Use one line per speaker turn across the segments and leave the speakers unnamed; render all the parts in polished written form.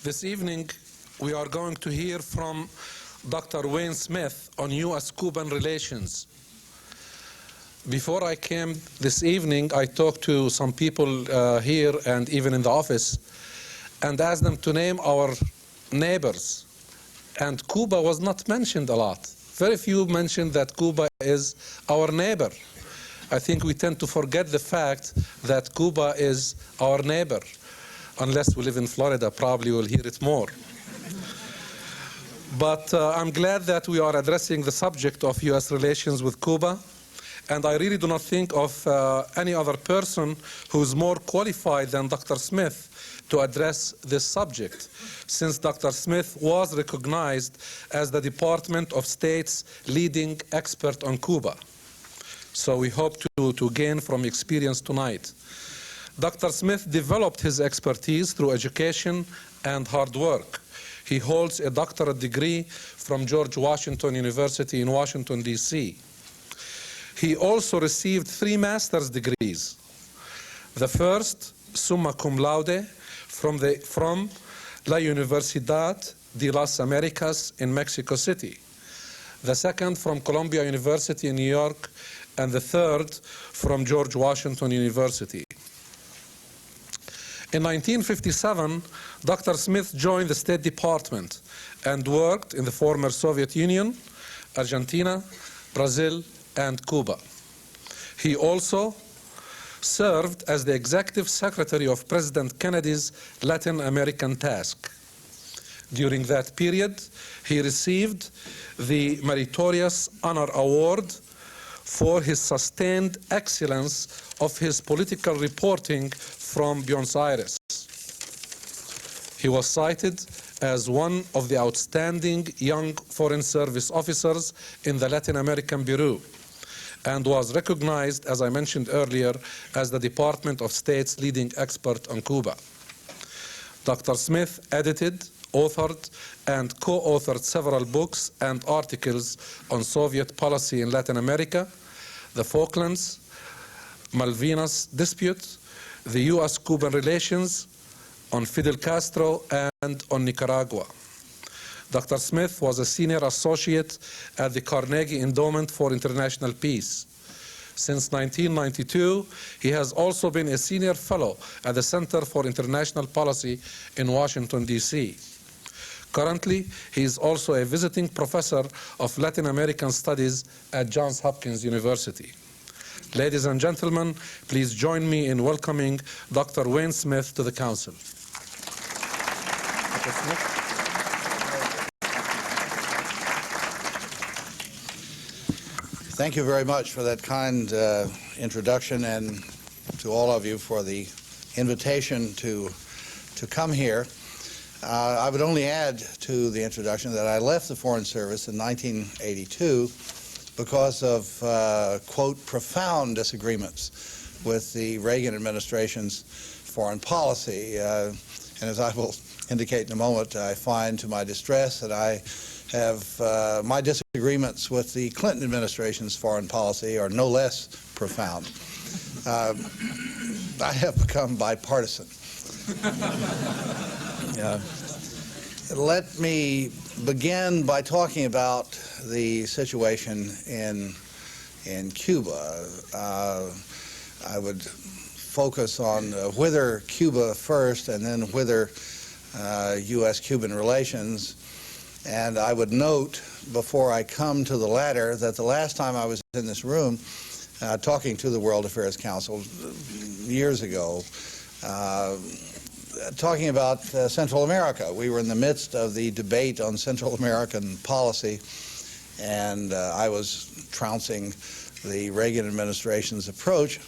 This evening, we are going to hear from Dr. Wayne Smith on U.S.-Cuban relations. Before I came this evening, I talked to some people here and even in the office and asked them to name our neighbors. And Cuba was not mentioned a lot. Very few mentioned that Cuba is our neighbor. I think we tend to forget the fact that Cuba is our neighbor. Unless we live in Florida, probably we'll hear it more. But I'm glad that we are addressing the subject of U.S. relations with Cuba. And I really do not think of any other person who's more qualified than Dr. Smith to address this subject, since Dr. Smith was recognized as the Department of State's leading expert on Cuba. So we hope to gain from experience tonight. Dr. Smith developed his expertise through education and hard work. He holds a doctorate degree from George Washington University in Washington, D.C. He also received 3 master's degrees. The first, summa cum laude, from La Universidad de las Americas in Mexico City. The second from Columbia University in New York, and the third from George Washington University. In 1957, Dr. Smith joined the State Department and worked in the former Soviet Union, Argentina, Brazil, and Cuba. He also served as the Executive Secretary of President Kennedy's Latin American task. During that period, he received the Meritorious Honor Award for his sustained excellence of his political reporting from Buenos Aires. He was cited as one of the outstanding young Foreign Service officers in the Latin American Bureau and was recognized, as I mentioned earlier, as the Department of State's leading expert on Cuba. Dr. Smith edited, authored, and co-authored several books and articles on Soviet policy in Latin America, the Falklands, Malvinas dispute, the U.S.-Cuban relations, on Fidel Castro, and on Nicaragua. Dr. Smith was a senior associate at the Carnegie Endowment for International Peace. Since 1992, he has also been a senior fellow at the Center for International Policy in Washington, D.C. Currently, he is also a visiting professor of Latin American Studies at Johns Hopkins University. Ladies and gentlemen, please join me in welcoming Dr. Wayne Smith to the Council. Dr. Smith.
Thank you very much for that kind introduction, and to all of you for the invitation to come here. I would only add to the introduction that I left the Foreign Service in 1982 because of, quote, profound disagreements with the Reagan administration's foreign policy. And as I will indicate in a moment, I find to my distress that I have my disagreements with the Clinton administration's foreign policy are no less profound. I have become bipartisan. Let me begin by talking about the situation in Cuba. I would focus on Whither Cuba first, and then Whither U.S.-Cuban relations. And I would note, before I come to the latter, that the last time I was in this room talking to the World Affairs Council years ago, talking about Central America. We were in the midst of the debate on Central American policy, and I was trouncing the Reagan administration's approach,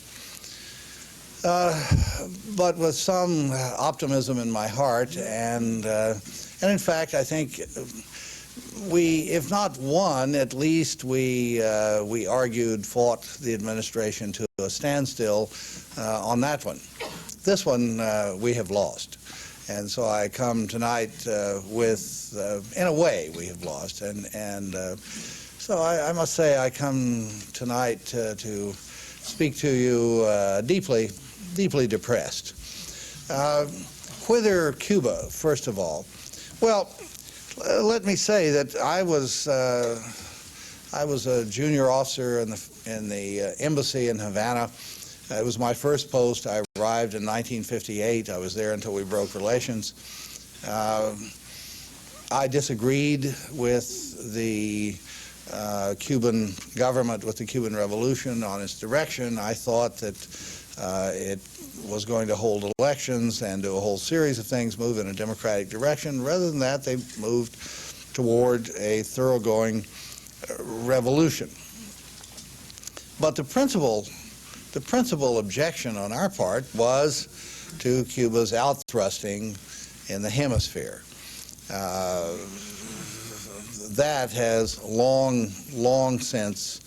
but with some optimism in my heart, and in fact, I think we, if not won, at least we argued, fought the administration to a standstill on that one. This one we have lost. And so I come tonight with, in a way, we have lost. And so I must say I come tonight to speak to you deeply depressed. Whither, Cuba, first of all. Well, let me say that I was a junior officer in the embassy in Havana. It was my first post. I arrived in 1958. I was there until we broke relations. I disagreed with the Cuban government, with the Cuban Revolution on its direction. I thought that it was going to hold elections and do a whole series of things, move in a democratic direction. Rather than that, they moved toward a thoroughgoing revolution. But the principal objection on our part was to Cuba's outthrusting in the hemisphere. That has long since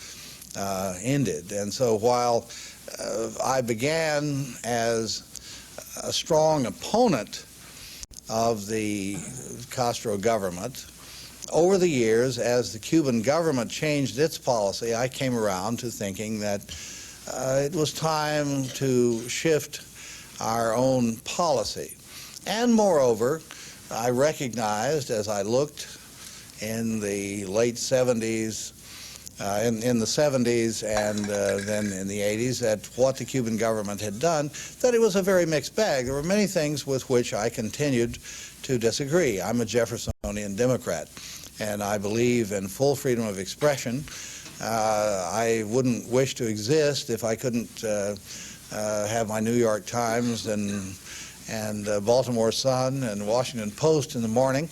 ended. And so while I began as a strong opponent of the Castro government, over the years, as the Cuban government changed its policy, I came around to thinking that it was time to shift our own policy. And moreover, I recognized as I looked in the late 70s, in the 70s and then in the 80s at what the Cuban government had done, that it was a very mixed bag. There were many things with which I continued to disagree. I'm a Jeffersonian Democrat, and I believe in full freedom of expression. I wouldn't wish to exist if I couldn't have my New York Times and Baltimore Sun and Washington Post in the morning.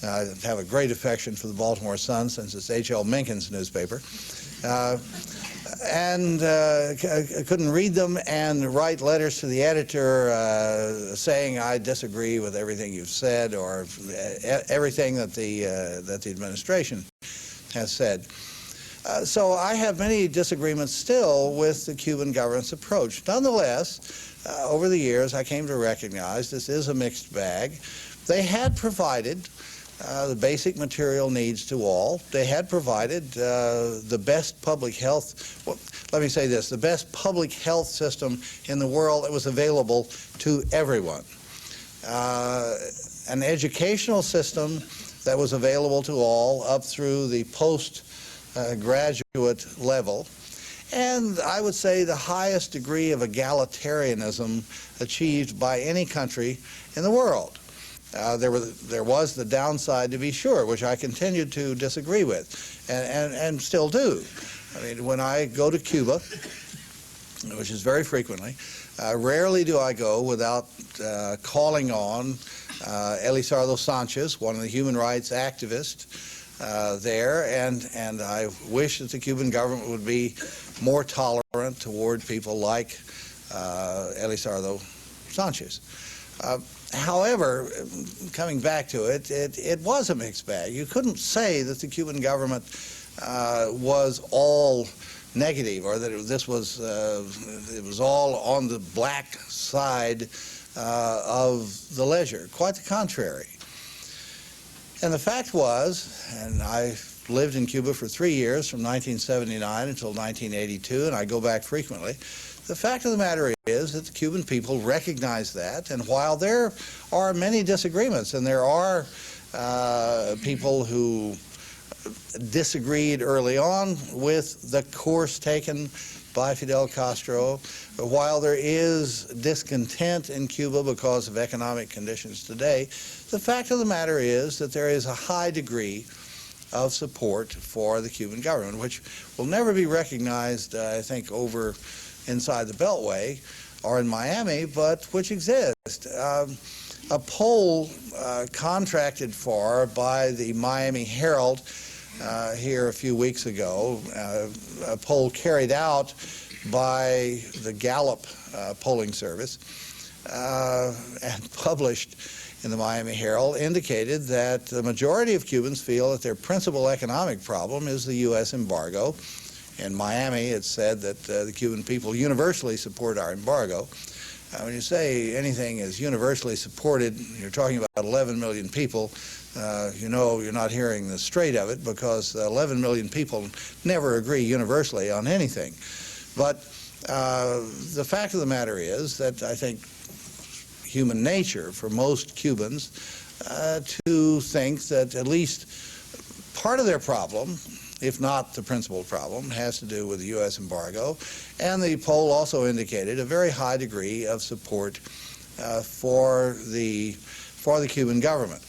I have a great affection for the Baltimore Sun since it's H.L. Mencken's newspaper. And couldn't read them and write letters to the editor saying I disagree with everything you've said or everything that the administration has said. So I have many disagreements still with the Cuban government's approach. Nonetheless, over the years I came to recognize this is a mixed bag. They had provided the basic material needs to all. They had provided the best public health, well, let me say this, the best public health system in the world that was available to everyone. An educational system that was available to all up through the post-graduate level. And I would say the highest degree of egalitarianism achieved by any country in the world. There was the downside, to be sure, which I continued to disagree with, and still do. I mean, when I go to Cuba, which is very frequently, rarely do I go without calling on Elizardo Sanchez, one of the human rights activists there, and I wish that the Cuban government would be more tolerant toward people like Elizardo Sanchez. However, coming back to it, it was a mixed bag. You couldn't say that the Cuban government was all negative or that it was all on the black side of the ledger. Quite the contrary. And the fact was, and I lived in Cuba for 3 years, from 1979 until 1982, and I go back frequently. The fact of the matter is that the Cuban people recognize that, and while there are many disagreements, and there are people who disagreed early on with the course taken by Fidel Castro, while there is discontent in Cuba because of economic conditions today, the fact of the matter is that there is a high degree of support for the Cuban government, which will never be recognized, I think, over inside the Beltway or in Miami, but which exist. A poll contracted for by the Miami Herald here a few weeks ago, a poll carried out by the Gallup polling service and published in the Miami Herald, indicated that the majority of Cubans feel that their principal economic problem is the U.S. embargo. In Miami, it's said that the Cuban people universally support our embargo. When you say anything is universally supported, you're talking about 11 million people. You know you're not hearing the straight of it, because 11 million people never agree universally on anything. But the fact of the matter is that I think human nature for most Cubans to think that at least part of their problem, if not the principal problem, has to do with the U.S. embargo. And the poll also indicated a very high degree of support for the Cuban government.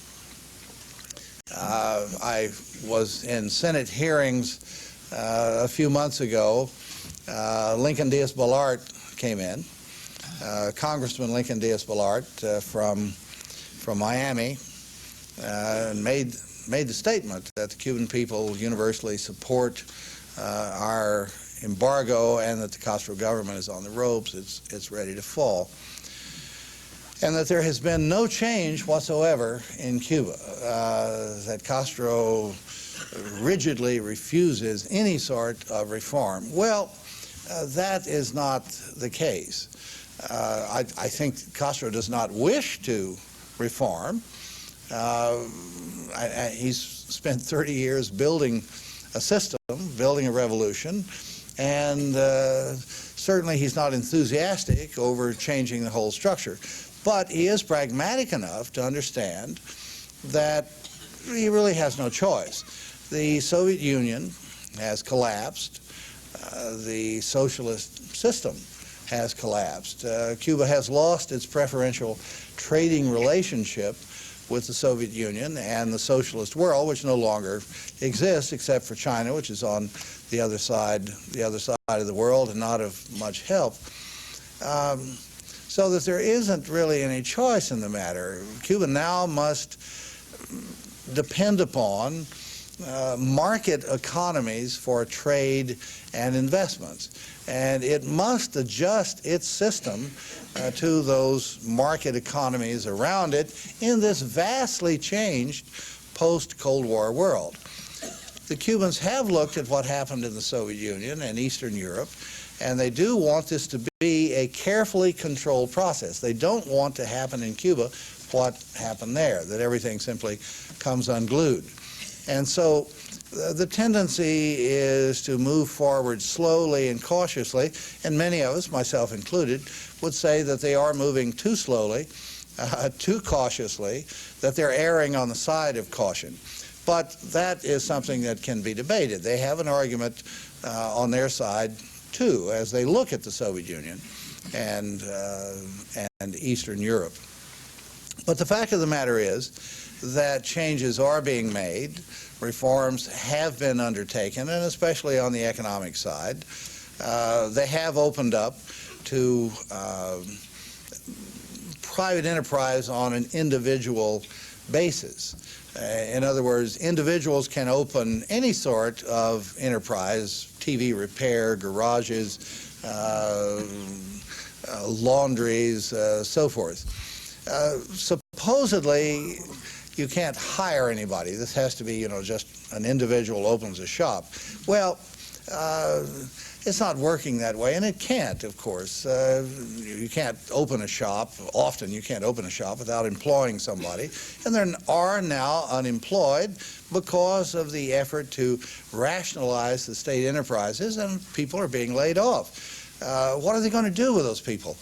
I was in Senate hearings a few months ago. Lincoln Diaz-Balart came in, Congressman Lincoln Diaz-Balart from Miami, and made the statement that the Cuban people universally support our embargo and that the Castro government is on the ropes, it's ready to fall. And that there has been no change whatsoever in Cuba, that Castro rigidly refuses any sort of reform. Well, that is not the case. I think Castro does not wish to reform. He's spent 30 years building a system, building a revolution, and certainly he's not enthusiastic over changing the whole structure. But he is pragmatic enough to understand that he really has no choice. The Soviet Union has collapsed. The socialist system has collapsed. Cuba has lost its preferential trading relationship with the Soviet Union and the socialist world, which no longer exists except for China, which is on the other side of the world and not of much help. So that there isn't really any choice in the matter. Cuba now must depend upon market economies for trade and investments. And it must adjust its system to those market economies around it in this vastly changed post-Cold War world. The Cubans have looked at what happened in the Soviet Union and Eastern Europe, and they do want this to be a carefully controlled process. They don't want to happen in Cuba what happened there, that everything simply comes unglued. And so the tendency is to move forward slowly and cautiously, and many of us, myself included, would say that they are moving too slowly, too cautiously, that they're erring on the side of caution. But that is something that can be debated. They have an argument on their side, too, as they look at the Soviet Union and Eastern Europe. But the fact of the matter is that changes are being made, reforms have been undertaken, and especially on the economic side. They have opened up to private enterprise on an individual basis. In other words, individuals can open any sort of enterprise, TV repair, garages, laundries, so forth. Supposedly, you can't hire anybody. This has to be, just an individual opens a shop. Well, it's not working that way, and it can't, of course. You can't open a shop. Often you can't open a shop without employing somebody. And there are now unemployed because of the effort to rationalize the state enterprises, and people are being laid off. What are they going to do with those people?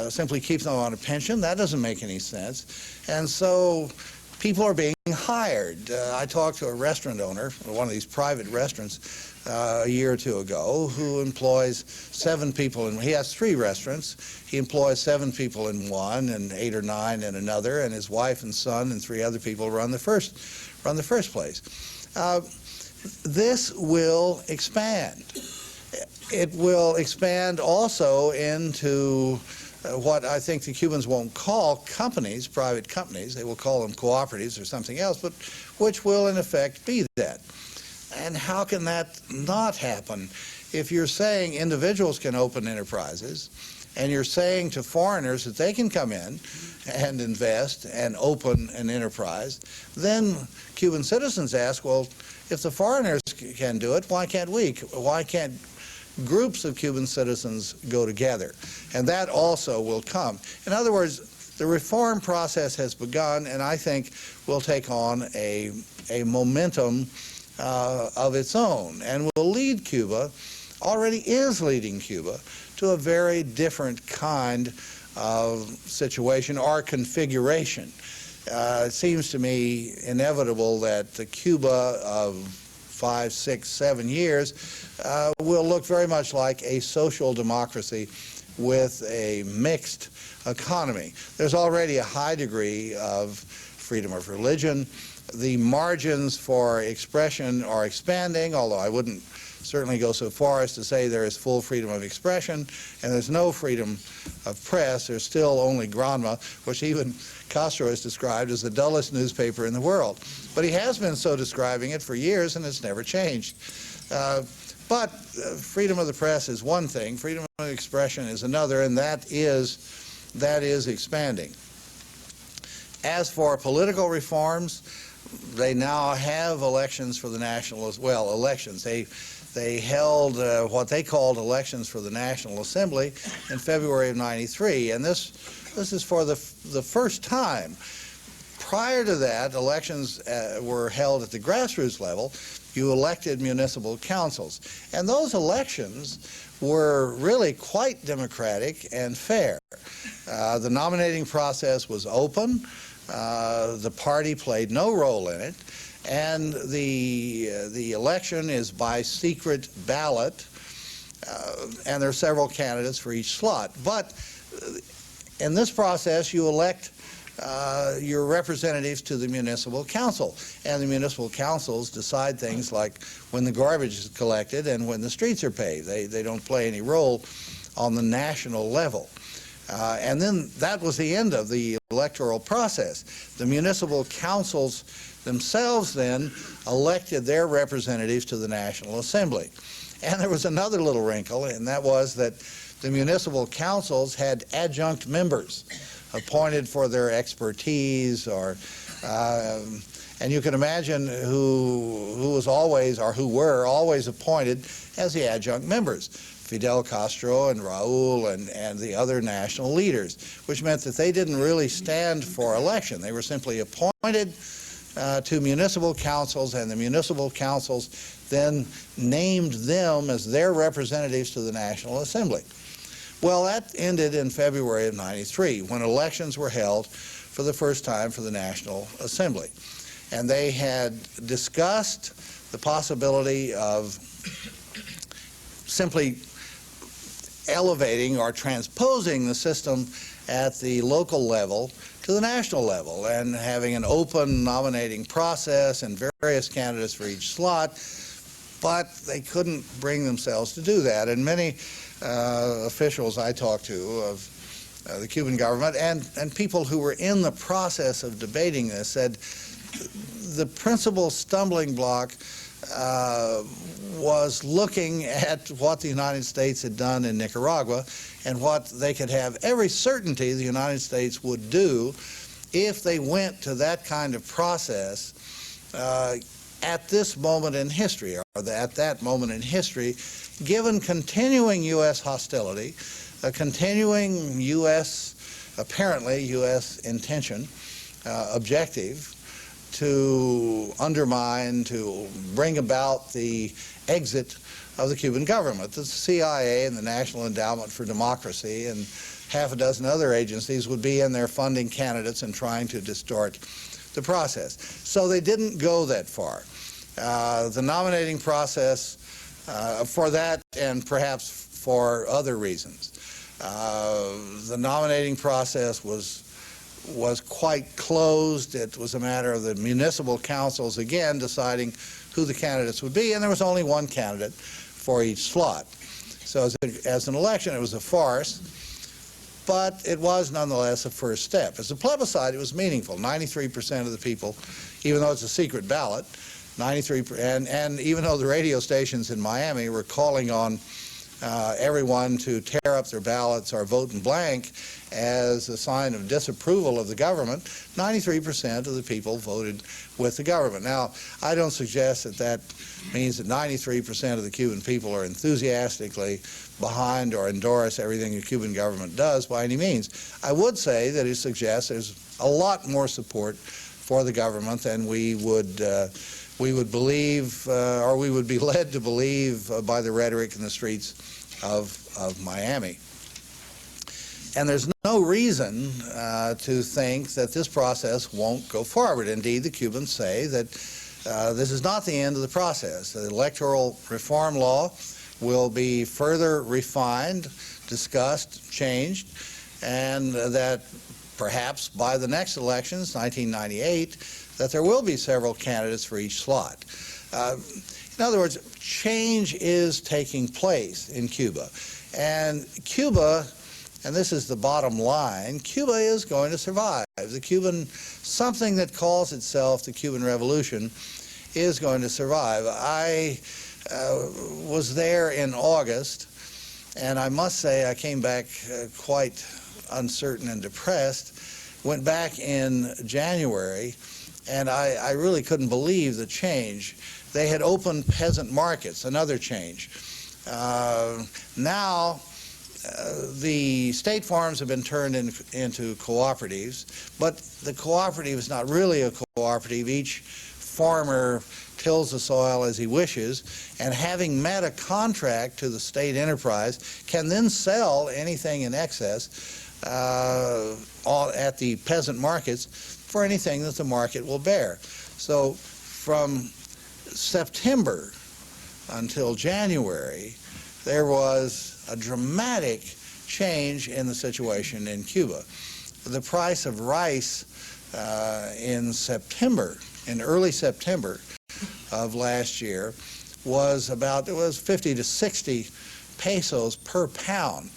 Simply keep them on a pension? That doesn't make any sense. And so people are being hired. I talked to a restaurant owner, one of these private restaurants, a year or two ago, who employs 7 people. He has 3 restaurants. He employs 7 people in one and 8 or 9 in another, and his wife and son and 3 other people run the first place. This will expand. It will expand also into what I think the Cubans won't call companies, private companies. They will call them cooperatives or something else, but which will in effect be that. And how can that not happen? If you're saying individuals can open enterprises, and you're saying to foreigners that they can come in and invest and open an enterprise, then Cuban citizens ask, well, if the foreigners can do it, why can't we? Why can't groups of Cuban citizens go together? And that also will come. In other words, the reform process has begun, and I think will take on a momentum of its own, and will lead Cuba, already is leading Cuba, to a very different kind situation or configuration. It seems to me inevitable that the Cuba of 5, 6, 7 years will look very much like a social democracy with a mixed economy. There's already a high degree of freedom of religion. The margins for expression are expanding, although I wouldn't certainly go so far as to say there is full freedom of expression, and there's no freedom of press. There's still only Granma, which even Castro has described as the dullest newspaper in the world. But he has been so describing it for years, and it's never changed. But freedom of the press is one thing, freedom of expression is another, and that is expanding. As for political reforms, they now have elections for the national, well, elections. They held what they called elections for the National Assembly in February of '93, and this is for the first time. Prior to that, elections were held at the grassroots level. You elected municipal councils, and those elections were really quite democratic and fair. The nominating process was open. The party played no role in it, and the election is by secret ballot, and there are several candidates for each slot. But in this process, you elect your representatives to the municipal council, and the municipal councils decide things like when the garbage is collected and when the streets are paved. They don't play any role on the national level. And then that was the end of the electoral process. The municipal councils themselves then elected their representatives to the National Assembly. And there was another little wrinkle, and that was that the municipal councils had adjunct members appointed for their expertise, or and you can imagine who was always, or who were always appointed as the adjunct members. Fidel Castro and Raul and the other national leaders, which meant that they didn't really stand for election. They were simply appointed to municipal councils, and the municipal councils then named them as their representatives to the National Assembly. Well, that ended in February of '93, when elections were held for the first time for the National Assembly. And they had discussed the possibility of simply elevating or transposing the system at the local level to the national level and having an open nominating process and various candidates for each slot, but they couldn't bring themselves to do that. And many officials I talked to of the Cuban government and people who were in the process of debating this said the principal stumbling block was looking at what the United States had done in Nicaragua and what they could have every certainty the United States would do if they went to that kind of process at this moment in history, or at that moment in history, given continuing U.S. hostility, a continuing apparently U.S. intention, objective, to undermine, to bring about the exit of the Cuban government. The CIA and the National Endowment for Democracy and half a dozen other agencies would be in there funding candidates and trying to distort the process. So they didn't go that far. The nominating process for that, and perhaps for other reasons, the nominating process was quite closed. It was a matter of the municipal councils, again, deciding who the candidates would be, and there was only one candidate for each slot. So as an election, it was a farce, but it was nonetheless a first step. As a plebiscite, it was meaningful. 93% of the people, even though it's a secret ballot, 93%, and even though the radio stations in Miami were calling on everyone to tear up their ballots or vote in blank as a sign of disapproval of the government, 93% of the people voted with the government. Now, I don't suggest that that means that 93% of the Cuban people are enthusiastically behind or endorse everything the Cuban government does by any means. I would say that it suggests there's a lot more support for the government than we would believe, or we would be led to believe by the rhetoric in the streets of Miami. And there's no reason to think that this process won't go forward. Indeed, the Cubans say that this is not the end of the process. The electoral reform law will be further refined, discussed, changed, and that perhaps by the next elections, 1998, that there will be several candidates for each slot. In other words, change is taking place in Cuba. And Cuba, and this is the bottom line, Cuba is going to survive. Something that calls itself the Cuban Revolution is going to survive. I was there in August, and I must say I came back quite uncertain and depressed. Went back in January, and I really couldn't believe the change. They had opened peasant markets, another change. Now, the state farms have been turned into cooperatives, but the cooperative is not really a cooperative. Each farmer tills the soil as he wishes, and having met a contract to the state enterprise, can then sell anything in excess at the peasant markets for anything that the market will bear. So from September until January, there was a dramatic change in the situation in Cuba. The price of rice in early September of last year was 50 to 60 pesos per pound.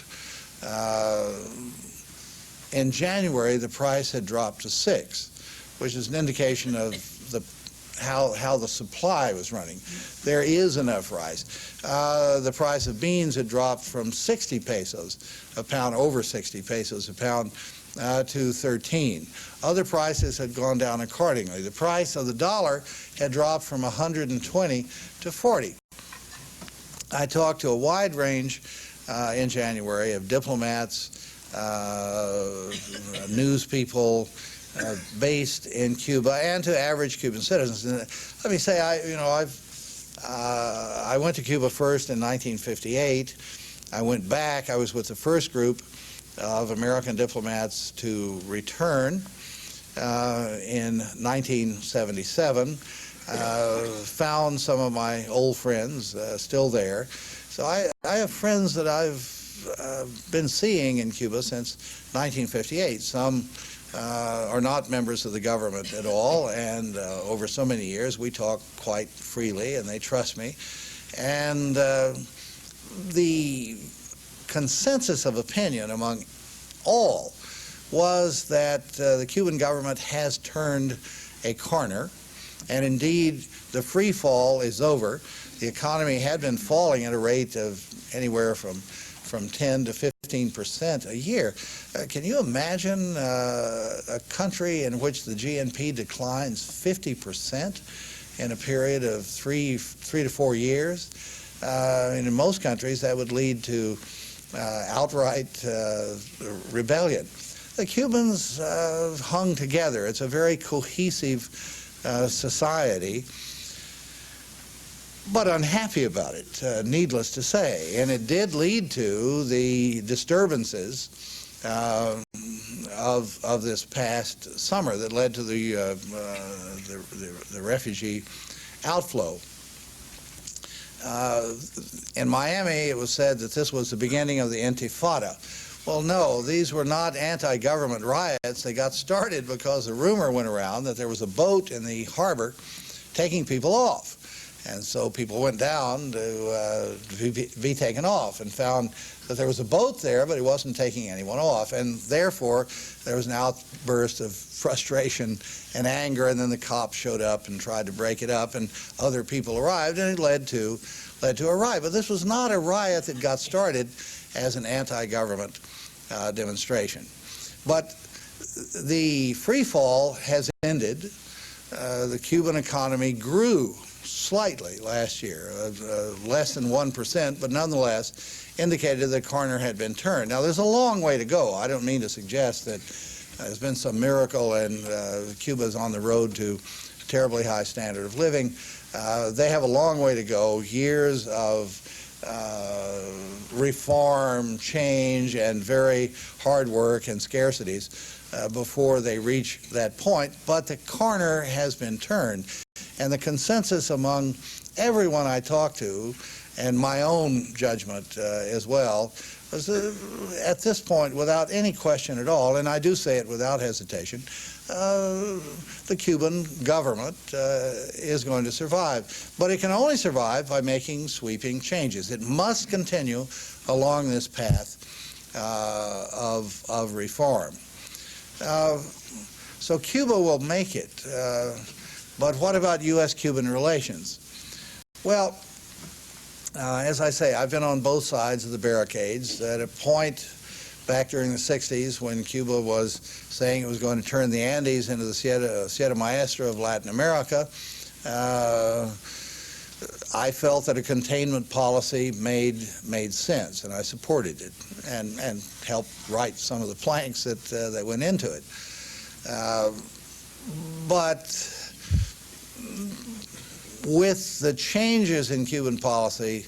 In January, the price had dropped to 6, which is an indication of how the supply was running. There is enough rice. The price of beans had dropped from 60 pesos a pound, over 60 pesos a pound, to 13. Other prices had gone down accordingly. The price of the dollar had dropped from 120 to 40. I talked to a wide range in January of diplomats, news people based in Cuba, and to average Cuban citizens. And let me say, I went to Cuba first in 1958. I went back. I was with the first group of American diplomats to return in 1977. Found some of my old friends still there. So I have friends that I've been seeing in Cuba since 1958. Some are not members of the government at all, and over so many years we talk quite freely, and they trust me. And the consensus of opinion among all was that the Cuban government has turned a corner, and indeed the free fall is over. The economy had been falling at a rate of anywhere from 10 to 15% a year. Can you imagine a country in which the GNP declines 50% in a period of three to 4 years? And in most countries, that would lead to outright rebellion. The Cubans hung together. It's a very cohesive society, but unhappy about it, needless to say. And it did lead to the disturbances of this past summer that led to the refugee outflow. In Miami, it was said that this was the beginning of the Intifada. Well, no, these were not anti-government riots. They got started because a rumor went around that there was a boat in the harbor taking people off. And so people went down to be taken off and found that there was a boat there, but it wasn't taking anyone off. And therefore, there was an outburst of frustration and anger, and then the cops showed up and tried to break it up, and other people arrived, and it led to a riot. But this was not a riot that got started as an anti-government demonstration. But the free fall has ended. The Cuban economy grew slightly last year, less than 1%, but nonetheless indicated the corner had been turned. Now, there's a long way to go. I don't mean to suggest that there's been some miracle and Cuba's on the road to a terribly high standard of living. They have a long way to go, years of reform, change, and very hard work and scarcities before they reach that point. But the corner has been turned, and the consensus among everyone I talked to, and my own judgment as well, was at this point, without any question at all, and I do say it without hesitation, the Cuban government is going to survive. But it can only survive by making sweeping changes. It must continue along this path of reform. So Cuba will make it. But what about U.S.-Cuban relations? Well, as I say, I've been on both sides of the barricades. At a point back during the 60s when Cuba was saying it was going to turn the Andes into the Sierra Maestra of Latin America, I felt that a containment policy made sense, and I supported it and helped write some of the planks that went into it. But with the changes in Cuban policy,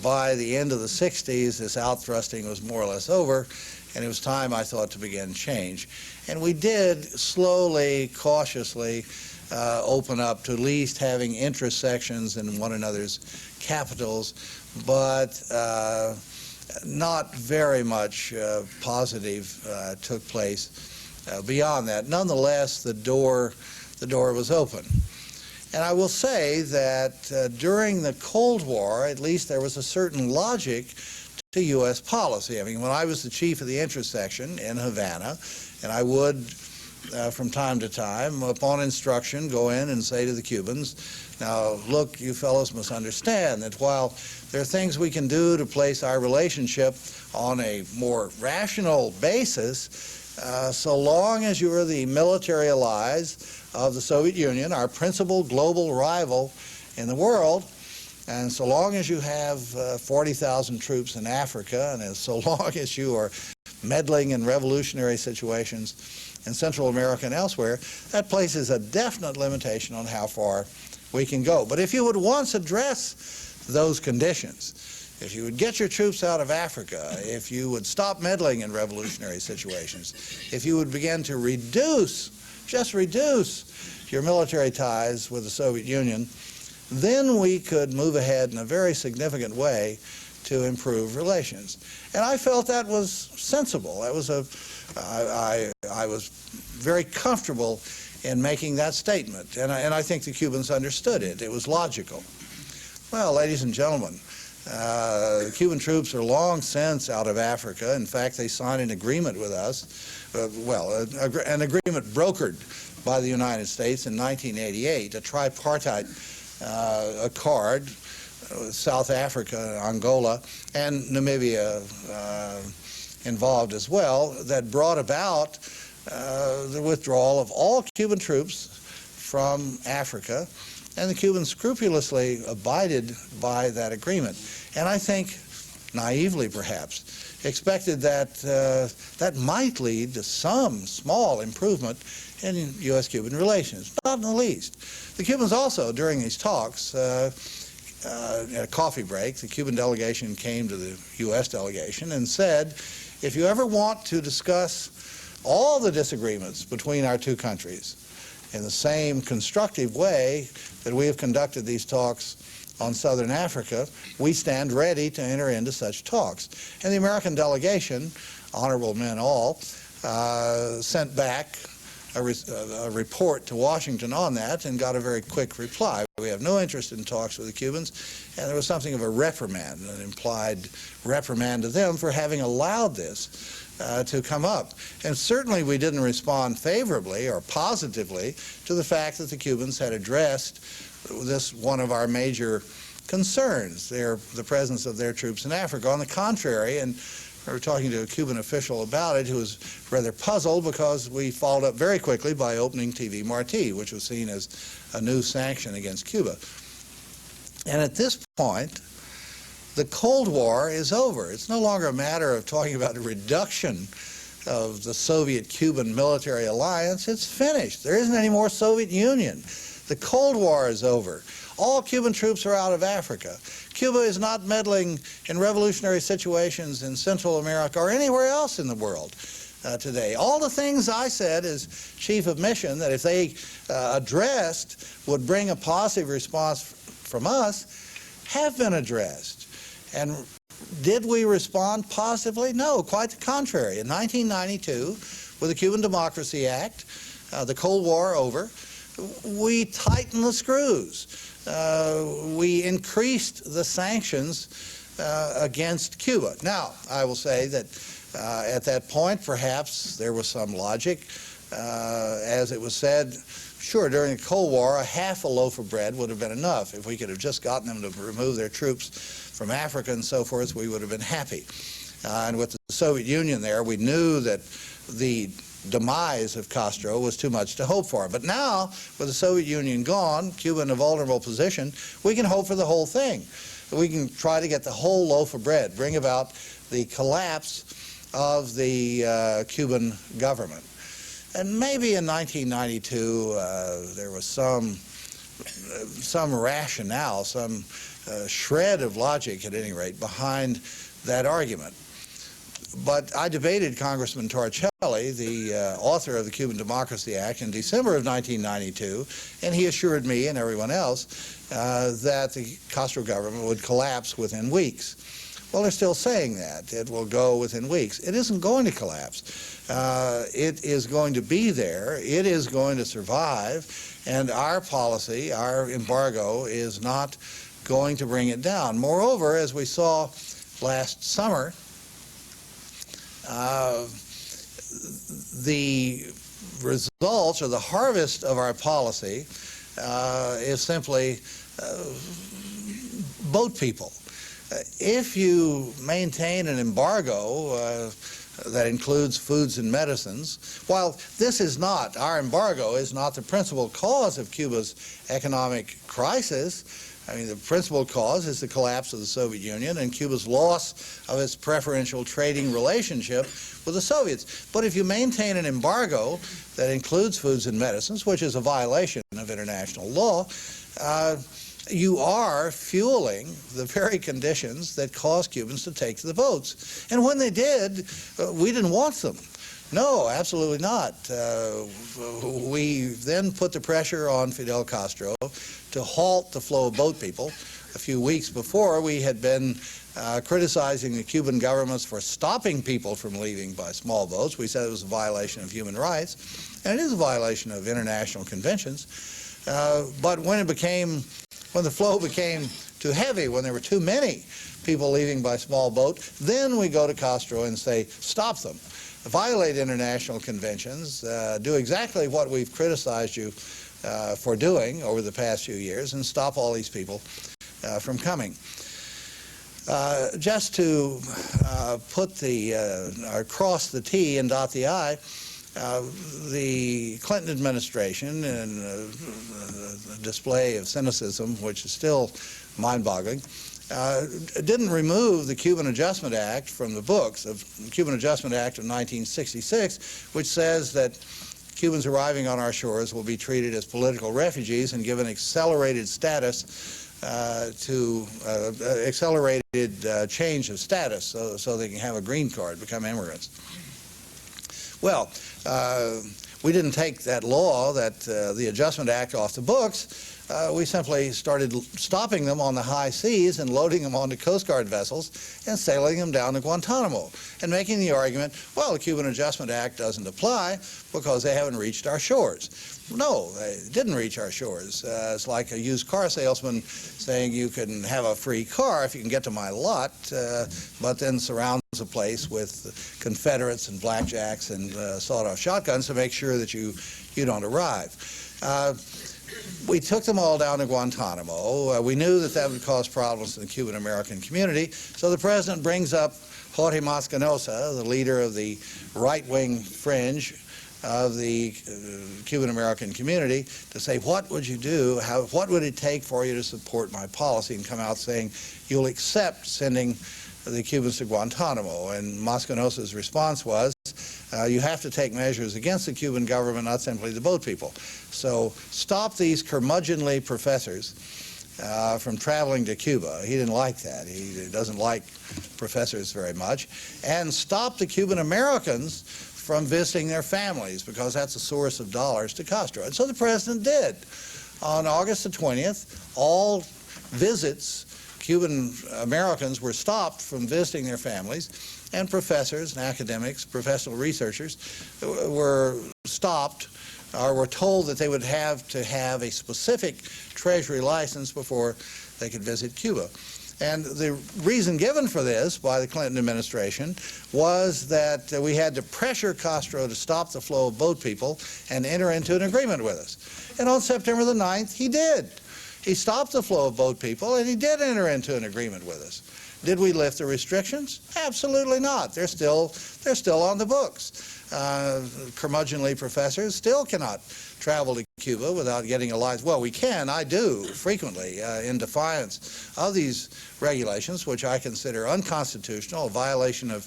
by the end of the 60s, this outthrusting was more or less over, and it was time, I thought, to begin change. And we did slowly, cautiously open up to at least having intersections in one another's capitals, but not very much positive took place beyond that. Nonetheless, the door was open. And I will say that during the Cold War, at least there was a certain logic to U.S. policy. I mean, when I was the chief of the intersection in Havana, and I would, from time to time, upon instruction, go in and say to the Cubans, now, look, you fellows must understand that while there are things we can do to place our relationship on a more rational basis, so long as you are the military allies of the Soviet Union, our principal global rival in the world, and so long as you have 40,000 troops in Africa, and so long as you are meddling in revolutionary situations in Central America and elsewhere, that places a definite limitation on how far we can go. But if you would once address those conditions, if you would get your troops out of Africa, if you would stop meddling in revolutionary situations, if you would begin to just reduce your military ties with the Soviet Union, then we could move ahead in a very significant way to improve relations. And I felt that was sensible. That was I was very comfortable in making that statement, and I think the Cubans understood it. It was logical. Well, ladies and gentlemen, the Cuban troops are long since out of Africa. In fact, they signed an agreement with us, an agreement brokered by the United States in 1988, a tripartite accord, South Africa, Angola, and Namibia involved as well, that brought about the withdrawal of all Cuban troops from Africa, and the Cubans scrupulously abided by that agreement. And I think, naively perhaps, expected that that might lead to some small improvement in U.S.-Cuban relations, not in the least. The Cubans also, during these talks, at a coffee break, the Cuban delegation came to the U.S. delegation and said, if you ever want to discuss all the disagreements between our two countries in the same constructive way that we have conducted these talks on Southern Africa, we stand ready to enter into such talks. And the American delegation, honorable men all, sent back a report to Washington on that and got a very quick reply. We have no interest in talks with the Cubans, and there was something of a reprimand, an implied reprimand to them for having allowed this to come up. And certainly we didn't respond favorably or positively to the fact that the Cubans had addressed this one of our major concerns, the presence of their troops in Africa. On the contrary, and we were talking to a Cuban official about it who was rather puzzled because we followed up very quickly by opening TV Marti, which was seen as a new sanction against Cuba. And at this point, the Cold War is over. It's no longer a matter of talking about a reduction of the Soviet-Cuban military alliance. It's finished. There isn't any more Soviet Union. The Cold War is over. All Cuban troops are out of Africa. Cuba is not meddling in revolutionary situations in Central America or anywhere else in the world today. All the things I said as chief of mission that if they addressed would bring a positive response from us have been addressed. And did we respond positively? No, quite the contrary. In 1992, with the Cuban Democracy Act, the Cold War over, we tightened the screws. We increased the sanctions against Cuba. Now, I will say that at that point, perhaps there was some logic. As it was said, sure, during the Cold War, a half a loaf of bread would have been enough. If we could have just gotten them to remove their troops from Africa and so forth, we would have been happy. And with the Soviet Union there, we knew that the demise of Castro was too much to hope for. But now, with the Soviet Union gone, Cuba in a vulnerable position, we can hope for the whole thing. We can try to get the whole loaf of bread, bring about the collapse of the Cuban government. And maybe in 1992 there was some rationale, some shred of logic at any rate behind that argument. But I debated Congressman Torricelli, the author of the Cuban Democracy Act, in December of 1992, and he assured me and everyone else that the Castro government would collapse within weeks. Well, they're still saying that. It will go within weeks. It isn't going to collapse. It is going to be there. It is going to survive. And our policy, our embargo, is not going to bring it down. Moreover, as we saw last summer, the results or the harvest of our policy is simply boat people. If you maintain an embargo that includes foods and medicines, while this is not, our embargo is not the principal cause of Cuba's economic crisis. I mean, the principal cause is the collapse of the Soviet Union and Cuba's loss of its preferential trading relationship with the Soviets. But if you maintain an embargo that includes foods and medicines, which is a violation of international law, you are fueling the very conditions that caused Cubans to take to the boats. And when they did, we didn't want them. No, absolutely not. We then put the pressure on Fidel Castro to halt the flow of boat people. A few weeks before, we had been criticizing the Cuban governments for stopping people from leaving by small boats. We said it was a violation of human rights, and it is a violation of international conventions. But when the flow became too heavy, when there were too many people leaving by small boat, then we go to Castro and say, stop them. Violate international conventions, do exactly what we've criticized you for doing over the past few years, and stop all these people from coming. Just to put cross the T and dot the I, the Clinton administration, in a display of cynicism, which is still mind-boggling, didn't remove the Cuban Adjustment Act from the books. The Cuban Adjustment Act of 1966, which says that Cubans arriving on our shores will be treated as political refugees and given accelerated status accelerated change of status so they can have a green card, become immigrants. Well, we didn't take that law, the Adjustment Act, off the books. We simply started stopping them on the high seas and loading them onto Coast Guard vessels and sailing them down to Guantanamo and making the argument, well, the Cuban Adjustment Act doesn't apply because they haven't reached our shores. No, they didn't reach our shores. It's like a used car salesman saying you can have a free car if you can get to my lot, but then surrounds the place with Confederates and blackjacks and sawed-off shotguns to make sure that you don't arrive. We took them all down to Guantanamo. We knew that would cause problems in the Cuban-American community, so the president brings up Jorge Mascanosa, the leader of the right-wing fringe of the Cuban-American community, to say, what would you do, what would it take for you to support my policy, and come out saying, you'll accept sending the Cubans to Guantanamo. And Mascanosa's response was, You have to take measures against the Cuban government, not simply the boat people. So stop these curmudgeonly professors from traveling to Cuba. He didn't like that. He doesn't like professors very much. And stop the Cuban Americans from visiting their families, because that's a source of dollars to Castro. And so the president did. On August the 20th, all visits, Cuban Americans were stopped from visiting their families, and professors and academics, professional researchers were stopped or were told that they would have to have a specific Treasury license before they could visit Cuba. And the reason given for this by the Clinton administration was that we had to pressure Castro to stop the flow of boat people and enter into an agreement with us. And on September the 9th, he did. He stopped the flow of boat people, and he did enter into an agreement with us. Did we lift the restrictions? Absolutely not. They're still on the books. Curmudgeonly professors still cannot travel to Cuba without getting a license. Well, we can. I do frequently in defiance of these regulations, which I consider unconstitutional, a violation of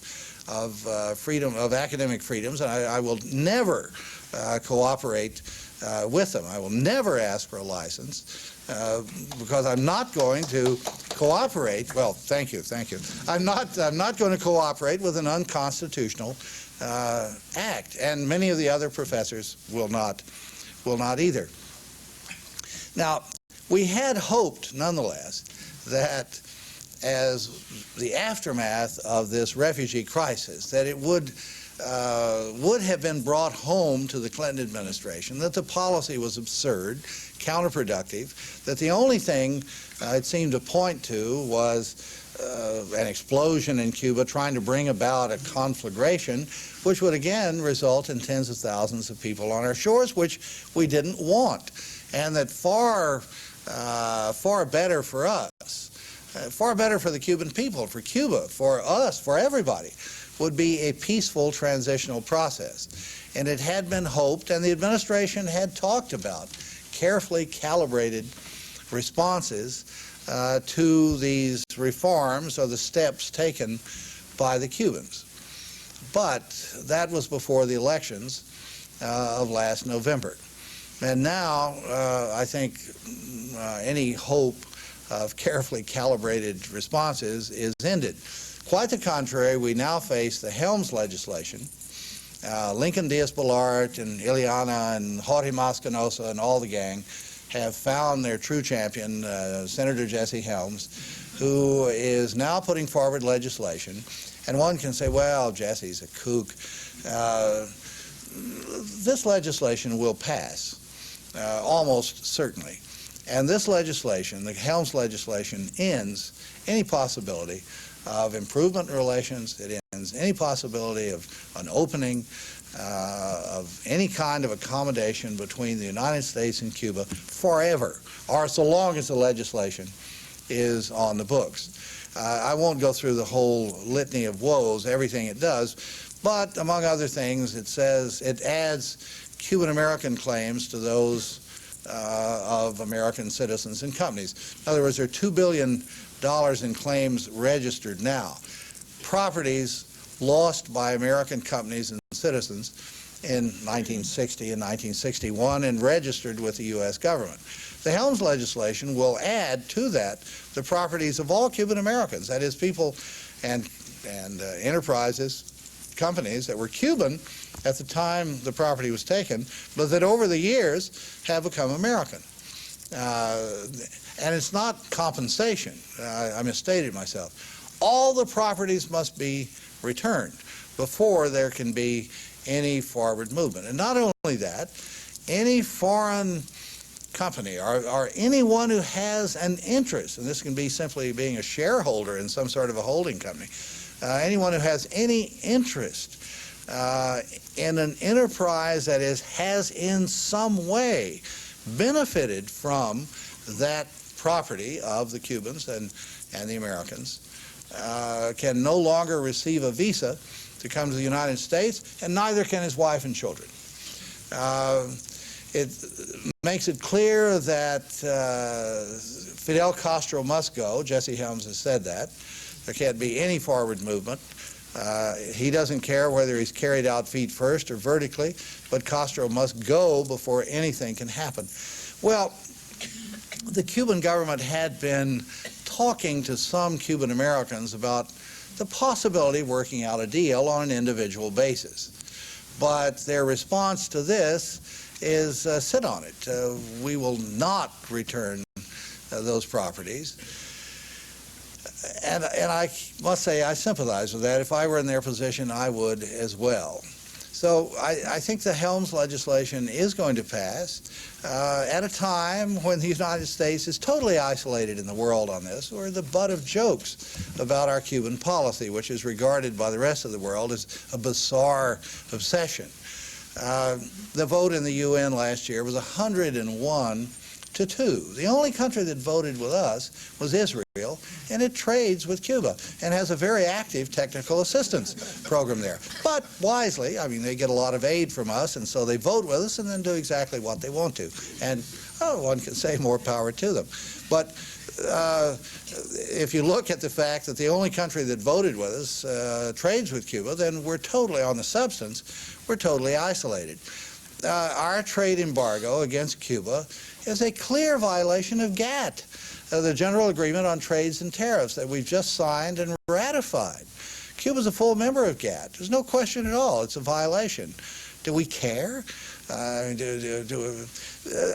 freedom of academic freedoms, and I will never cooperate with them. I will never ask for a license because I'm not going to cooperate. Well, thank you. I'm not going to cooperate with an unconstitutional act, and many of the other professors will not either. Now, we had hoped, nonetheless, that as the aftermath of this refugee crisis, that it would have been brought home to the Clinton administration that the policy was absurd, counterproductive, that the only thing it seemed to point to was an explosion in Cuba trying to bring about a conflagration, which would again result in tens of thousands of people on our shores, which we didn't want, and that far better for us, far better for the Cuban people, for Cuba, for us, for everybody, would be a peaceful transitional process. And it had been hoped, and the administration had talked about, carefully calibrated responses to these reforms or the steps taken by the Cubans. But that was before the elections of last November. And now I think any hope of carefully calibrated responses is ended. Quite the contrary, we now face the Helms legislation. Lincoln Diaz-Balart and Ileana and Jorge Mascanosa and all the gang have found their true champion, Senator Jesse Helms, who is now putting forward legislation. And one can say, well, Jesse's a kook. This legislation will pass, almost certainly. And this legislation, the Helms legislation, ends any possibility of improvement in relations. It ends any possibility of an opening of any kind of accommodation between the United States and Cuba forever, or so long as the legislation is on the books. I won't go through the whole litany of woes, everything it does, but among other things, it says it adds Cuban-American claims to those of American citizens and companies. In other words, there are $2 billion in claims registered now. Properties lost by American companies and citizens in 1960 and 1961 and registered with the U.S. government. The Helms legislation will add to that the properties of all Cuban Americans, that is, people and enterprises, companies that were Cuban at the time the property was taken, but that over the years have become American. And it's not compensation. I misstated myself. All the properties must be returned before there can be any forward movement. And not only that, any foreign company or anyone who has an interest, and this can be simply being a shareholder in some sort of a holding company, anyone who has any interest in an enterprise that has in some way benefited from that property of the Cubans and the Americans can no longer receive a visa to come to the United States, and neither can his wife and children. It makes it clear that Fidel Castro must go. Jesse Helms has said that. There can't be any forward movement He doesn't care whether he's carried out feet first or vertically, but Castro must go before anything can happen. Well, the Cuban government had been talking to some Cuban Americans about the possibility of working out a deal on an individual basis. But their response to this is sit on it. We will not return those properties. And I must say I sympathize with that. If I were in their position, I would as well. So I think the Helms legislation is going to pass at a time when the United States is totally isolated in the world on this. We're the butt of jokes about our Cuban policy, which is regarded by the rest of the world as a bizarre obsession. The vote in the UN last year was 101 to 2. The only country that voted with us was Israel, and it trades with Cuba and has a very active technical assistance program there. But wisely, I mean, they get a lot of aid from us, and so they vote with us and then do exactly what they want to. And one can say more power to them. But if you look at the fact that the only country that voted with us trades with Cuba, then we're totally, on the substance, we're totally isolated. Our trade embargo against Cuba is a clear violation of GATT, the General Agreement on Trades and Tariffs that we've just signed and ratified. Cuba's a full member of GATT. There's no question at all. It's a violation. Do we care?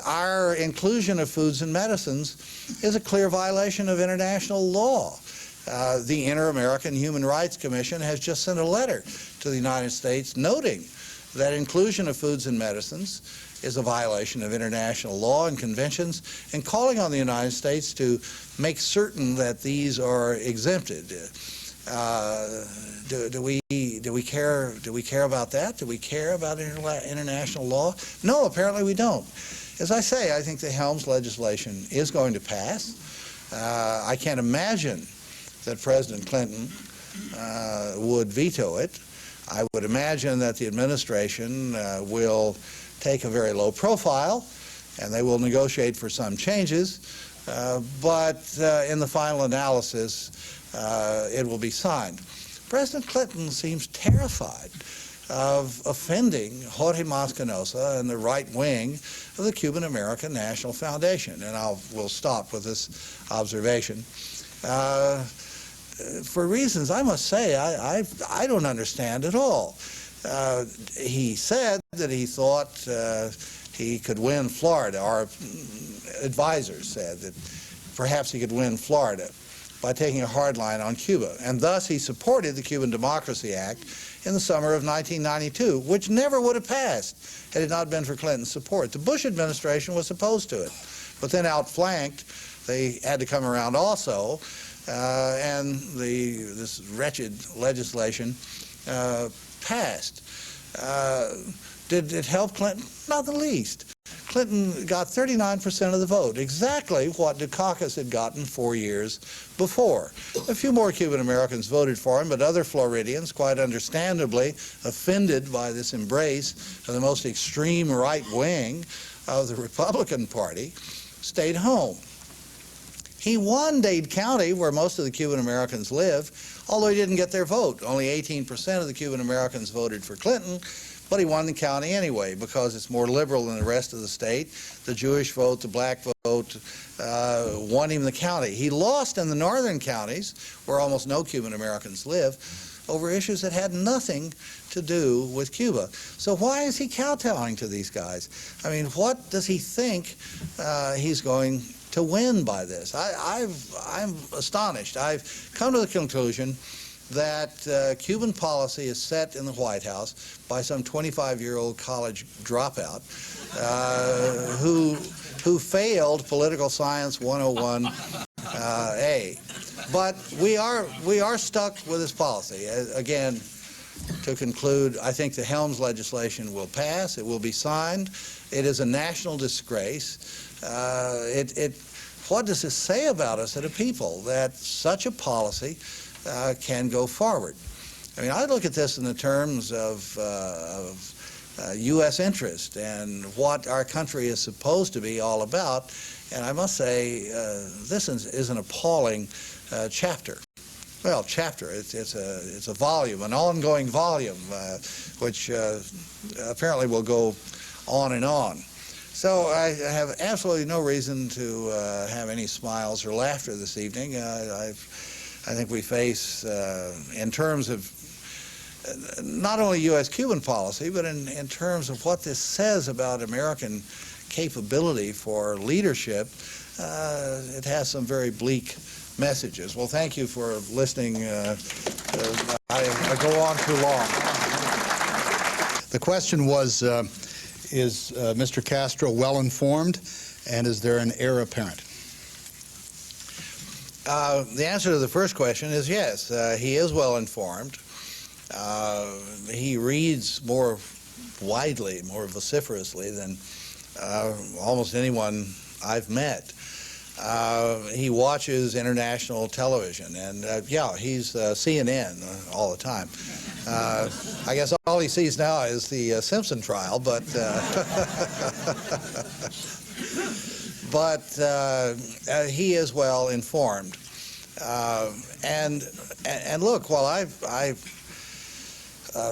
Our inclusion of foods and medicines is a clear violation of international law. The Inter-American Human Rights Commission has just sent a letter to the United States noting that inclusion of foods and medicines is a violation of international law and conventions, and calling on the United States to make certain that these are exempted. Do we care? Do we care about that? Do we care about international law? No, apparently we don't. As I say, I think the Helms legislation is going to pass. I can't imagine that President Clinton would veto it. I would imagine that the administration will take a very low profile, and they will negotiate for some changes, but in the final analysis, it will be signed. President Clinton seems terrified of offending Jorge Mascanosa and the right wing of the Cuban American National Foundation, and we'll stop with this observation. For reasons, I must say, I don't understand at all. He said that he thought he could win Florida. Our advisors said that perhaps he could win Florida by taking a hard line on Cuba. And thus he supported the Cuban Democracy Act in the summer of 1992, which never would have passed had it not been for Clinton's support. The Bush administration was opposed to it. But then outflanked, they had to come around also, and this wretched legislation passed. Did it help Clinton? Not the least. Clinton got 39% of the vote, exactly what Dukakis had gotten 4 years before. A few more Cuban Americans voted for him, but other Floridians, quite understandably offended by this embrace of the most extreme right wing of the Republican Party, stayed home. He won Dade County, where most of the Cuban Americans live, although he didn't get their vote. Only 18% of the Cuban Americans voted for Clinton, but he won the county anyway because it's more liberal than the rest of the state. The Jewish vote, the black vote, won him the county. He lost in the northern counties, where almost no Cuban Americans live, over issues that had nothing to do with Cuba. So why is he kowtowing to these guys? I mean, what does he think he's going to win by this? I'm astonished. I've come to the conclusion that Cuban policy is set in the White House by some 25-year-old college dropout who failed Political Science 101A. But we are stuck with this policy. Again, to conclude, I think the Helms legislation will pass. It will be signed. It is a national disgrace. What does this say about us as a people, that such a policy can go forward? I mean, I look at this in the terms of U.S. interest and what our country is supposed to be all about, and I must say this is an appalling chapter well, chapter. It's a volume, an ongoing volume, which apparently will go on and on. So I have absolutely no reason to have any smiles or laughter this evening. I think we face, in terms of not only U.S.-Cuban policy, but in terms of what this says about American capability for leadership, it has some very bleak messages. Well, thank you for listening. I go on too long.
The question was, is Mr. Castro well informed, and is there an heir apparent?
The answer to the first question is yes. He is well informed. He reads more widely, more vociferously than almost anyone I've met. He watches international television, and yeah, he's CNN all the time. I guess all he sees now is the Simpson trial, but he is well informed. And look, while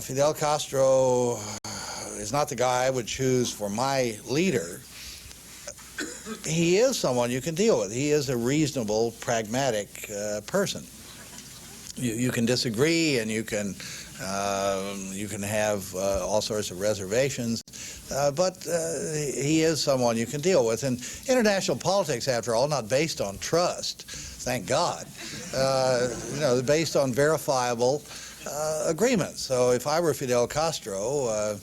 Fidel Castro is not the guy I would choose for my leader, he is someone you can deal with. He is a reasonable, pragmatic person. You can disagree, and you can have all sorts of reservations, but he is someone you can deal with. And international politics, after all, not based on trust, thank God. They're based on verifiable agreements. So if I were Fidel Castro,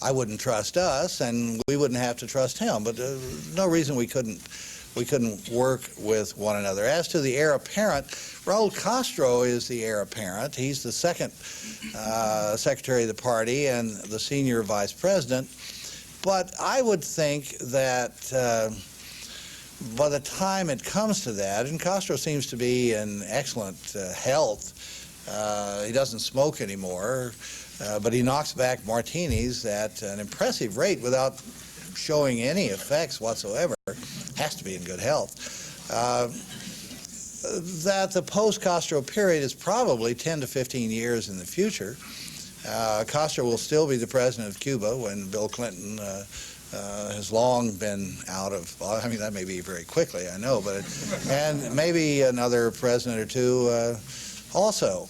I wouldn't trust us, and we wouldn't have to trust him. But no reason we couldn't work with one another. As to the heir apparent, Raul Castro is the heir apparent. He's the second secretary of the party and the senior vice president. But I would think that by the time it comes to that, and Castro seems to be in excellent health. He doesn't smoke anymore, but he knocks back martinis at an impressive rate without showing any effects whatsoever. Has to be in good health. That the post-Castro period is probably 10 to 15 years in the future. Castro will still be the president of Cuba when Bill Clinton has long been out of, well, I mean, that may be very quickly, I know, but and maybe another president or two also.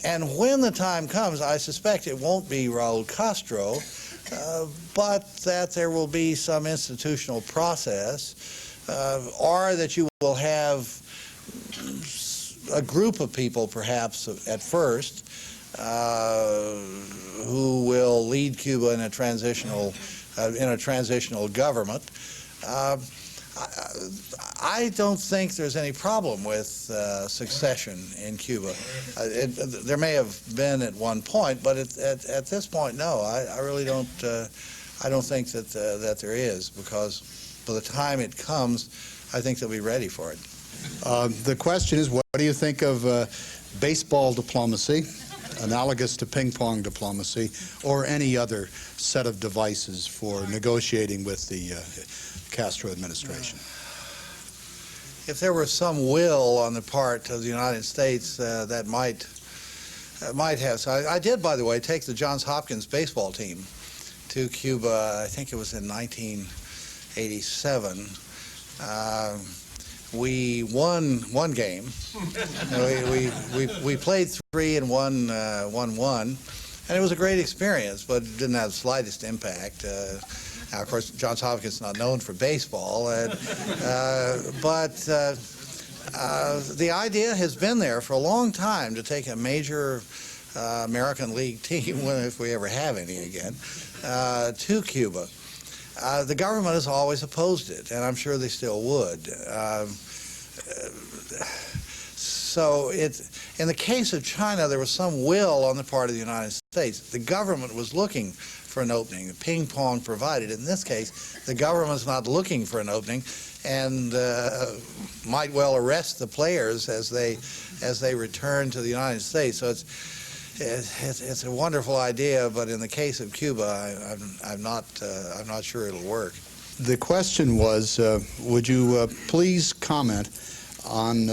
And when the time comes, I suspect it won't be Raul Castro, but that there will be some institutional process, or that you will have a group of people, perhaps at first, who will lead Cuba in a transitional government. I don't think there's any problem with succession in Cuba. There may have been at one point, but at this point, no. I really don't. I don't think that there is, because by the time it comes, I think they'll be ready for it.
The question is, what do you think of baseball diplomacy, analogous to ping pong diplomacy, or any other set of devices for negotiating with the Castro administration?
If there were some will on the part of the United States, that might have. So I did, by the way, take the Johns Hopkins baseball team to Cuba. I think it was in 1987. We won one game. we played 3 and won 1, and it was a great experience, but it didn't have the slightest impact. Now, of course, Johns Hopkins is not known for baseball, but the idea has been there for a long time to take a major American League team, if we ever have any again, to Cuba. The government has always opposed it, and I'm sure they still would. So in the case of China, there was some will on the part of the United States. The government was looking for an opening. The ping pong provided. In this case, the government's not looking for an opening, and might well arrest the players as they return to the United States. So it's a wonderful idea, but in the case of Cuba, I'm not sure it'll work.
The question was, would you please comment on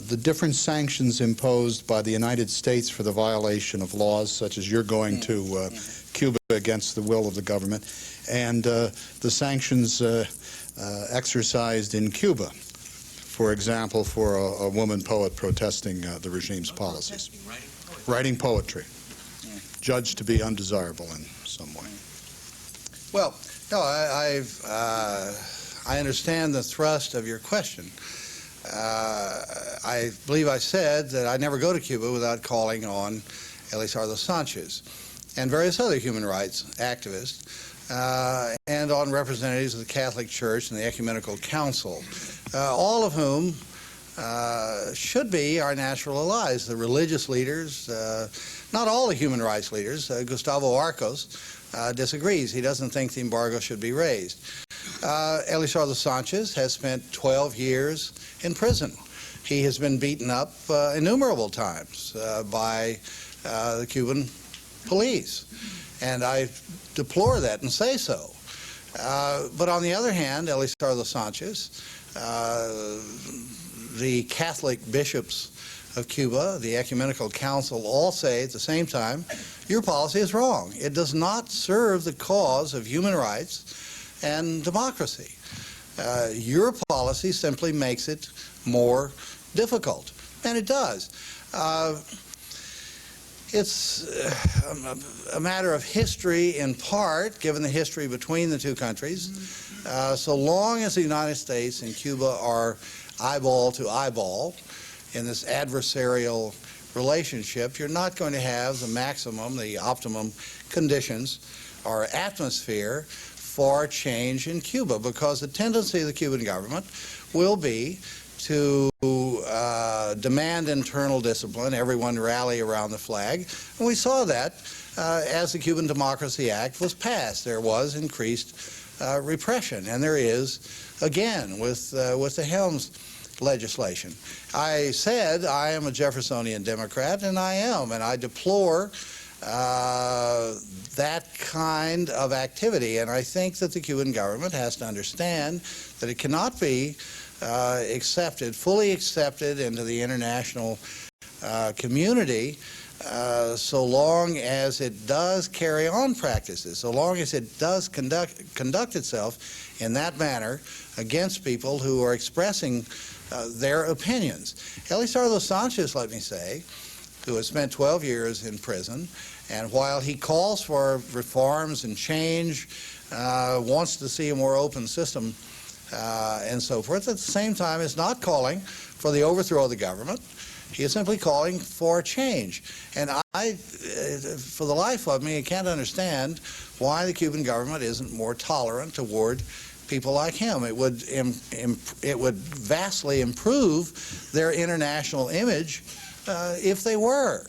the different sanctions imposed by the United States for the violation of laws, such as you're going to Cuba against the will of the government, and the sanctions exercised in Cuba, for example, for a woman poet protesting the regime's policies. Writing poetry, judged to be undesirable in some way.
Well, no, I understand the thrust of your question. I believe I said that I never go to Cuba without calling on Elizardo Sanchez and various other human rights activists, and on representatives of the Catholic Church and the Ecumenical Council, all of whom should be our natural allies. The religious leaders, not all the human rights leaders. Gustavo Arcos disagrees. He doesn't think the embargo should be raised. Elizardo Sanchez has spent 12 years in prison. He has been beaten up innumerable times by the Cuban police, and I deplore that and say so. But on the other hand, Elizardo Sanchez, the Catholic bishops of Cuba, the Ecumenical Council, all say at the same time, your policy is wrong. It does not serve the cause of human rights and democracy. Your policy simply makes it more difficult, and it does. It's a matter of history in part, given the history between the two countries. So long as the United States and Cuba are eyeball to eyeball in this adversarial relationship, you're not going to have the maximum, the optimum conditions or atmosphere for change in Cuba, because the tendency of the Cuban government will be to demand internal discipline, everyone rally around the flag. And we saw that as the Cuban Democracy Act was passed. There was increased repression, and there is again with the Helms legislation. I said I am a Jeffersonian Democrat, and I am, and I deplore that kind of activity, and I think that the Cuban government has to understand that it cannot be fully accepted into the international community so long as it does carry on practices, so long as it does conduct itself in that manner against people who are expressing their opinions. Elizardo Sanchez, let me say, who has spent 12 years in prison, and while he calls for reforms and change, wants to see a more open system and so forth, at the same time is not calling for the overthrow of the government. He is simply calling for change. And I, for the life of me, I can't understand why the Cuban government isn't more tolerant toward people like him. It would vastly improve their international image if they were.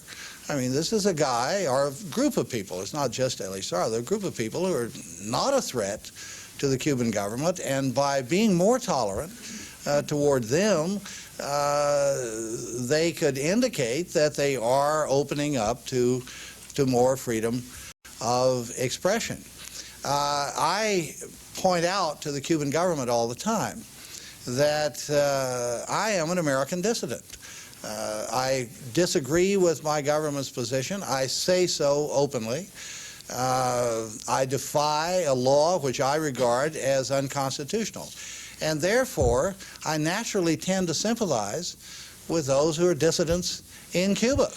I mean, this is a guy or a group of people. It's not just Elizardo. A group of people who are not a threat to the Cuban government, and by being more tolerant toward them, they could indicate that they are opening up to more freedom of expression. I point out to the Cuban government all the time that I am an American dissident. I disagree with my government's position. I say so openly. I defy a law which I regard as unconstitutional. And therefore, I naturally tend to sympathize with those who are dissidents in Cuba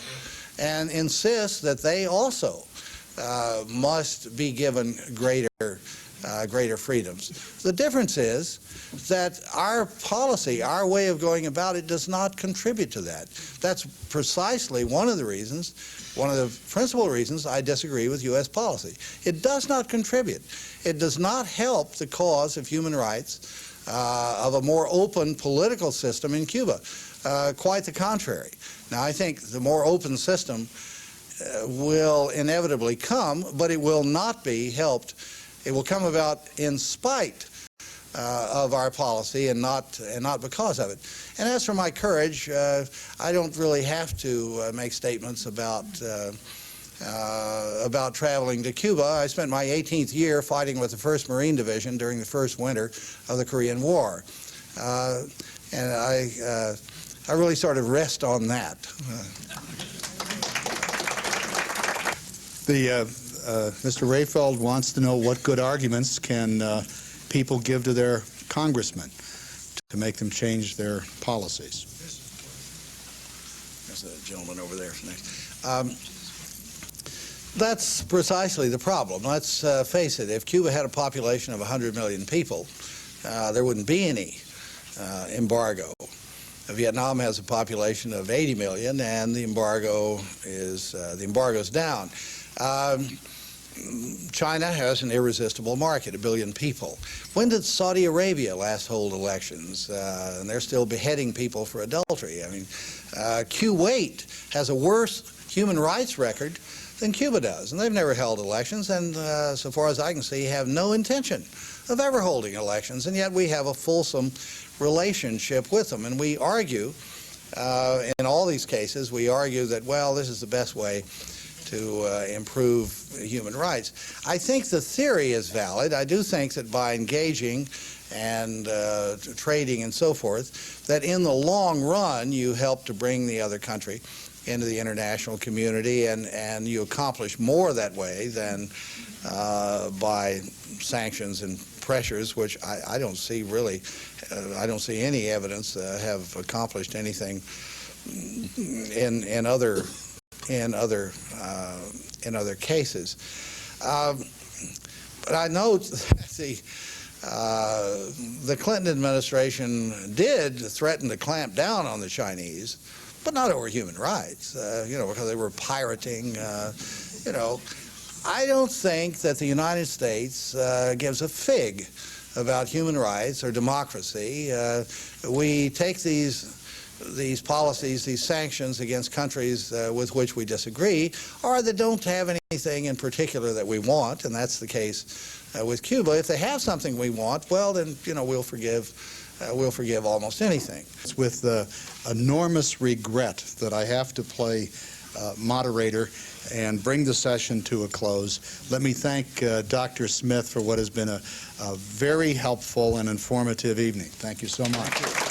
and insist that they also must be given greater freedoms. The difference is that our policy, our way of going about it, does not contribute to that. That's precisely one of the reasons, one of the principal reasons I disagree with U.S. policy. It does not contribute. It does not help the cause of human rights, of a more open political system in Cuba. Quite the contrary. Now, I think the more open system will inevitably come, but it will not be helped. It will come about in spite of our policy and not because of it. And as for my courage, I don't really have to make statements about traveling to Cuba. I spent my 18th year fighting with the 1st Marine Division during the first winter of the Korean War. And really sort of rest on that.
Mr. Rayfeld wants to know what good arguments can people give to their congressmen to make them change their policies.
There's a gentleman over there next. That's precisely the problem. Let's face it, if Cuba had a population of 100 million people, there wouldn't be any embargo. Vietnam has a population of 80 million, and the embargo is down. China has an irresistible market, 1 billion people. When did Saudi Arabia last hold elections? And they're still beheading people for adultery. I mean, Kuwait has a worse human rights record than Cuba does, and they've never held elections, and so far as I can see, have no intention of ever holding elections, and yet we have a fulsome relationship with them. And we argue, in all these cases, we argue that, well, this is the best way to improve human rights. I think the theory is valid. I do think that by engaging and trading and so forth, that in the long run you help to bring the other country into the international community, and you accomplish more that way than by sanctions and pressures, which I don't see really, I don't see any evidence have accomplished anything in other cases. But I note that the Clinton administration did threaten to clamp down on the Chinese, but not over human rights, because they were pirating, I don't think that the United States gives a fig about human rights or democracy. We take these policies, these sanctions against countries with which we disagree, or that don't have anything in particular that we want, and that's the case with Cuba. If they have something we want, well, then we'll forgive almost anything.
It's with enormous regret that I have to play moderator and bring the session to a close. Let me thank Dr. Smith for what has been a very helpful and informative evening. Thank you so much.